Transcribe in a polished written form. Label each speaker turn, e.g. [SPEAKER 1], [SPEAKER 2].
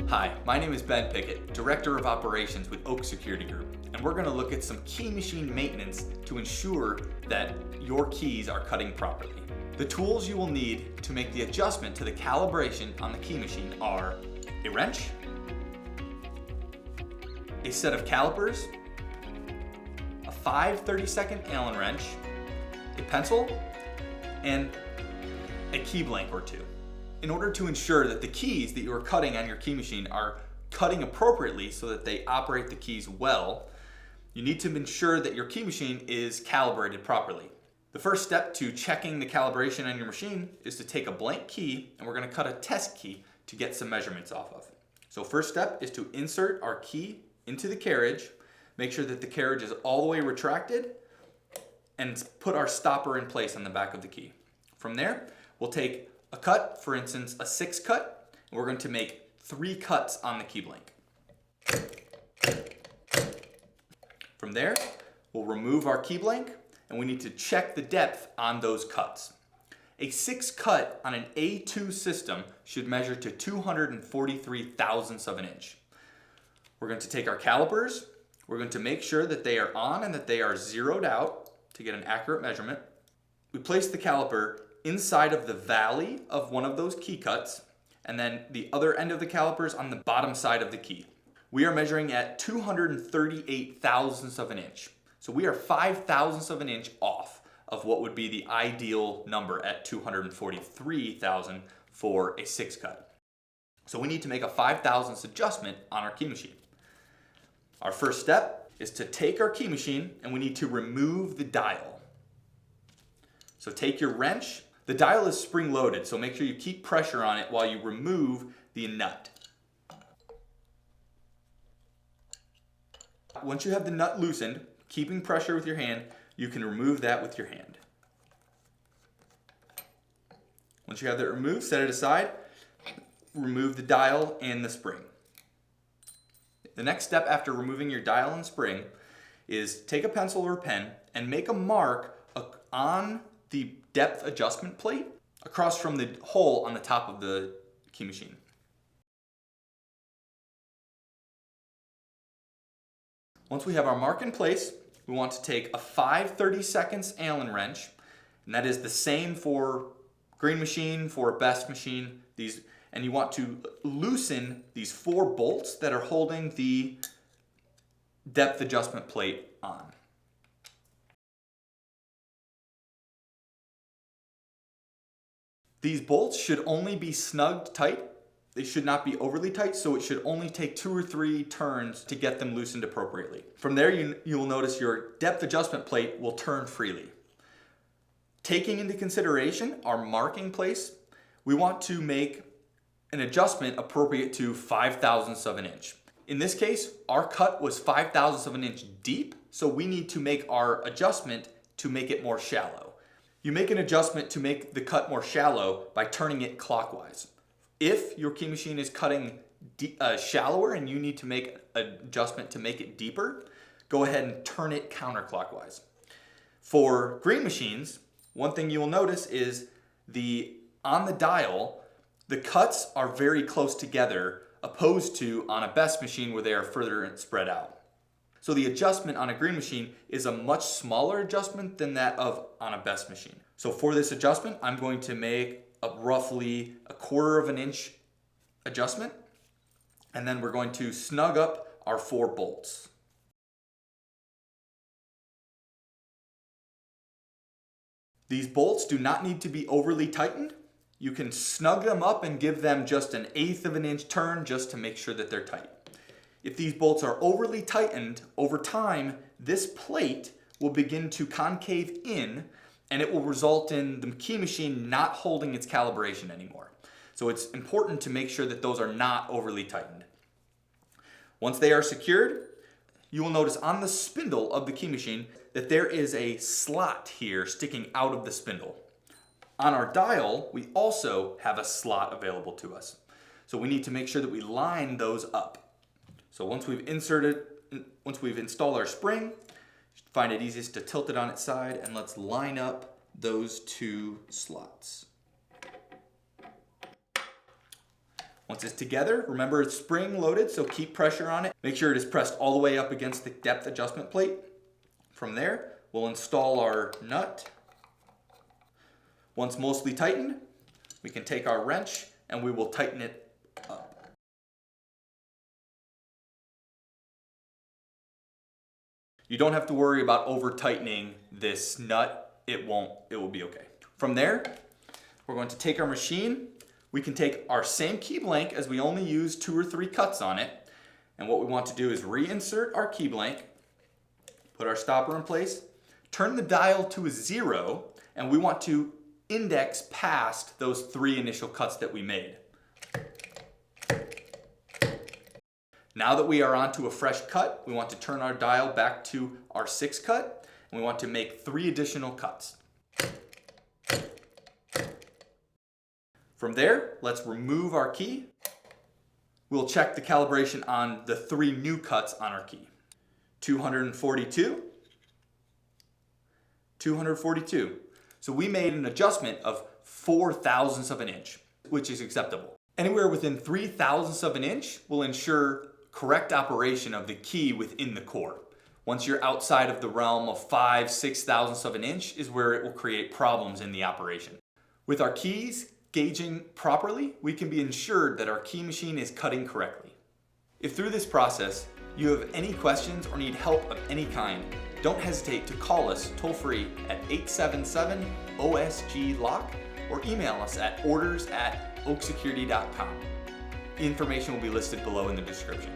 [SPEAKER 1] Hi, my name is Ben Pickett, Director of Operations with Oak Security Group, and we're going to look at some key machine maintenance to ensure that your keys are cutting properly. The tools you will need to make the adjustment to the calibration on the key machine are a wrench, a set of calipers, a 5/32 Allen wrench, a pencil, and a key blank or two. In order to ensure that the keys that you are cutting on your key machine are cutting appropriately so that they operate the keys well, you need to ensure that your key machine is calibrated properly. The first step to checking the calibration on your machine is to take a blank key, and we're going to cut a test key to get some measurements off of. So first step is to insert our key into the carriage, make sure that the carriage is all the way retracted, and put our stopper in place on the back of the key. From there, we'll take a cut, for instance, a 6 cut, and we're going to make 3 cuts on the key blank. From there, we'll remove our key blank, and we need to check the depth on those cuts. A 6 cut on an A-2 system should measure to 243 thousandths of an inch. We're going to take our calipers, we're going to make sure that they are on and that they are zeroed out to get an accurate measurement. We place the caliper inside of the valley of one of those key cuts, and then the other end of the calipers on the bottom side of the key. We are measuring at 238 thousandths of an inch. So we are 5 thousandths of an inch off of what would be the ideal number at 243 thousand for a 6 cut. So we need to make a 5 thousandths adjustment on our key machine. Our first step is to take our key machine and we need to remove the dial. So take your wrench. The dial is spring loaded, so make sure you keep pressure on it while you remove the nut. Once you have the nut loosened, keeping pressure with your hand, you can remove that with your hand. Once you have that removed, set it aside, remove the dial and the spring. The next step after removing your dial and spring is take a pencil or a pen and make a mark on the depth adjustment plate across from the hole on the top of the key machine. Once we have our mark in place, we want to take a 5/32 Allen wrench, and that is the same for green machine, for best machine, and you want to loosen these 4 bolts that are holding the depth adjustment plate on. These bolts should only be snugged tight. They should not be overly tight, so it should only take 2 or 3 turns to get them loosened appropriately. From there, you will notice your depth adjustment plate will turn freely. Taking into consideration our marking place, we want to make an adjustment appropriate to 5 thousandths of an inch. In this case, our cut was 5 thousandths of an inch deep, so we need to make our adjustment to make it more shallow. You make an adjustment to make the cut more shallow by turning it clockwise. If your key machine is cutting shallower and you need to make an adjustment to make it deeper, go ahead and turn it counterclockwise. For green machines, one thing you will notice is on the dial, the cuts are very close together, opposed to on a best machine where they are further spread out. So the adjustment on a green machine is a much smaller adjustment than that of on a best machine. So for this adjustment, I'm going to make roughly a 1/4 of an inch adjustment, and then we're going to snug up our 4 bolts. These bolts do not need to be overly tightened. You can snug them up and give them just an 1/8 of an inch turn just to make sure that they're tight. If these bolts are overly tightened, over time, this plate will begin to concave in, and it will result in the key machine not holding its calibration anymore. So it's important to make sure that those are not overly tightened. Once they are secured, you will notice on the spindle of the key machine that there is a slot here sticking out of the spindle. On our dial, we also have a slot available to us. So we need to make sure that we line those up. So once we've installed our spring, find it easiest to tilt it on its side, and let's line up those 2 slots. Once it's together, remember it's spring loaded, so keep pressure on it. Make sure it is pressed all the way up against the depth adjustment plate. From there, we'll install our nut. Once mostly tightened, we can take our wrench and we will tighten it up. You don't have to worry about over tightening this nut. It will be okay. From there, we're going to take our machine. We can take our same key blank, as we only use 2 or 3 cuts on it. And what we want to do is reinsert our key blank, put our stopper in place, turn the dial to a 0, and we want to index past those 3 initial cuts that we made. Now that we are onto a fresh cut, we want to turn our dial back to our 6 cut, and we want to make 3 additional cuts. From there, let's remove our key. We'll check the calibration on the 3 new cuts on our key. 242, 242. So we made an adjustment of 4 thousandths of an inch, which is acceptable. Anywhere within 3 thousandths of an inch will ensure correct operation of the key within the core. Once you're outside of the realm of 5, 6 thousandths of an inch is where it will create problems in the operation. With our keys gauging properly, we can be ensured that our key machine is cutting correctly. If through this process you have any questions or need help of any kind, don't hesitate to call us toll-free at 877-OSG-LOCK or email us at orders@oaksecurity.com. Information will be listed below in the description.